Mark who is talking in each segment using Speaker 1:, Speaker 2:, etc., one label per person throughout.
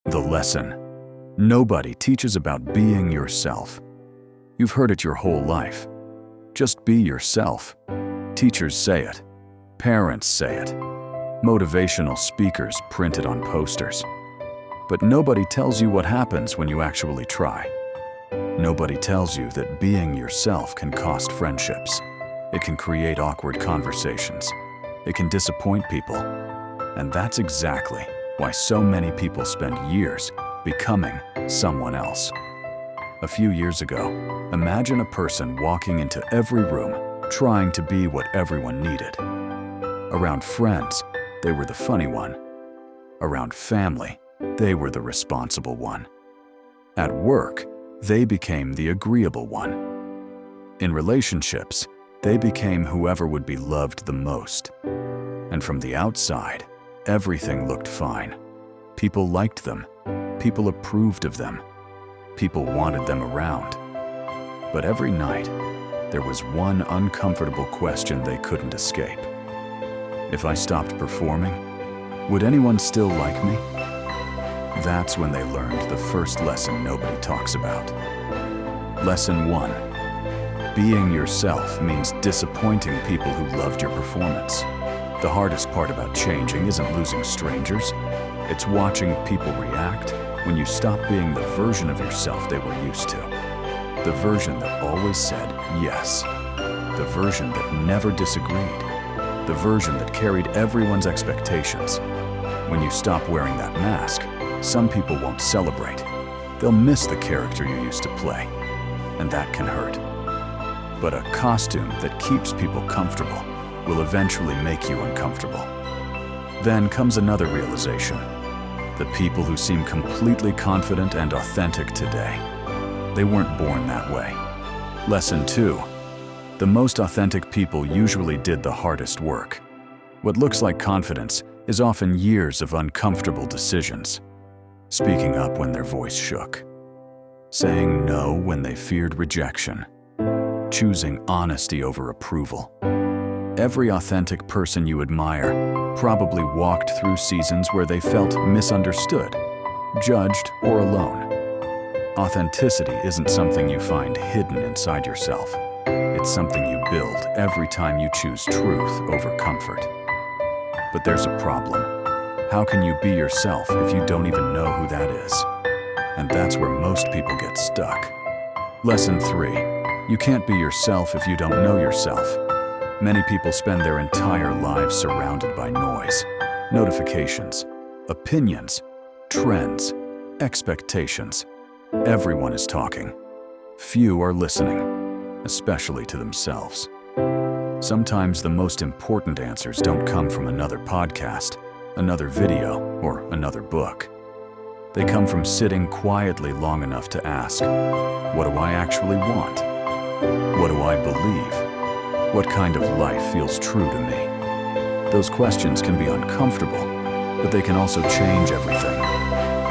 Speaker 1: The lesson. Nobody teaches about being yourself. You've heard it your whole life. Just be yourself. Teachers say it. Parents say it. Motivational speakers print it on posters. But nobody tells you what happens when you actually try. Nobody tells you that being yourself can cost friendships. It can create awkward conversations. It can disappoint people. And that's exactly why so many people spend years becoming someone else. A few years ago, imagine a person walking into every room trying to be what everyone needed. Around friends, they were the funny one. Around family, they were the responsible one. At work, they became the agreeable one. In relationships, they became whoever would be loved the most. And from the outside, everything looked fine. People liked them. People approved of them. People wanted them around. But every night, there was one uncomfortable question they couldn't escape. If I stopped performing, would anyone still like me? That's when they learned the first lesson nobody talks about. Lesson 1. Being yourself means disappointing people who loved your performance. The hardest part about changing isn't losing strangers. It's watching people react when you stop being the version of yourself they were used to. The version that always said yes. The version that never disagreed. The version that carried everyone's expectations. When you stop wearing that mask, some people won't celebrate. They'll miss the character you used to play, and that can hurt. But a costume that keeps people comfortable will eventually make you uncomfortable. Then comes another realization. The people who seem completely confident and authentic today, they weren't born that way. Lesson 2. The most authentic people usually did the hardest work. What looks like confidence is often years of uncomfortable decisions. Speaking up when their voice shook. Saying no when they feared rejection. Choosing honesty over approval. Every authentic person you admire probably walked through seasons where they felt misunderstood, judged, or alone. Authenticity isn't something you find hidden inside yourself. It's something you build every time you choose truth over comfort. But there's a problem. How can you be yourself if you don't even know who that is? And that's where most people get stuck. Lesson 3. You can't be yourself if you don't know yourself. Many people spend their entire lives surrounded by noise, notifications, opinions, trends, expectations. Everyone is talking. Few are listening, especially to themselves. Sometimes the most important answers don't come from another podcast, another video, or another book. They come from sitting quietly long enough to ask, what do I actually want? What do I believe? What kind of life feels true to me? Those questions can be uncomfortable, but they can also change everything.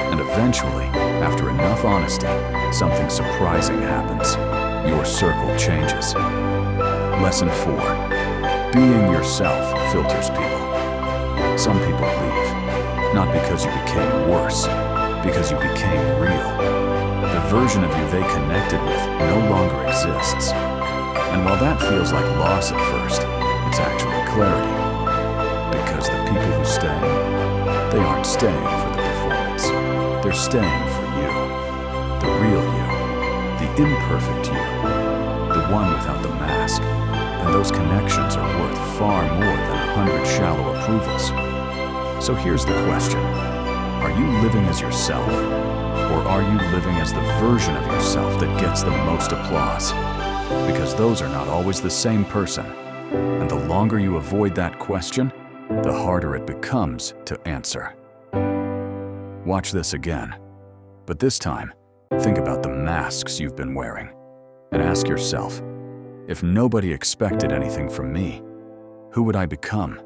Speaker 1: And eventually, after enough honesty, something surprising happens. Your circle changes. Lesson 4. Being yourself filters people. Some people leave, not because you became worse, because you became real. The version of you they connected with no longer exists. And while that feels like loss at first, it's actually clarity. Because the people who stay, they aren't staying for the performance. They're staying for you. The real you. The imperfect you. The one without the mask. And those connections are worth far more than 100 shallow approvals. So here's the question. Are you living as yourself? Or are you living as the version of yourself that gets the most applause? Because those are not always the same person. And the longer you avoid that question, the harder it becomes to answer. Watch this again. But this time, think about the masks you've been wearing. And ask yourself, if nobody expected anything from me, who would I become?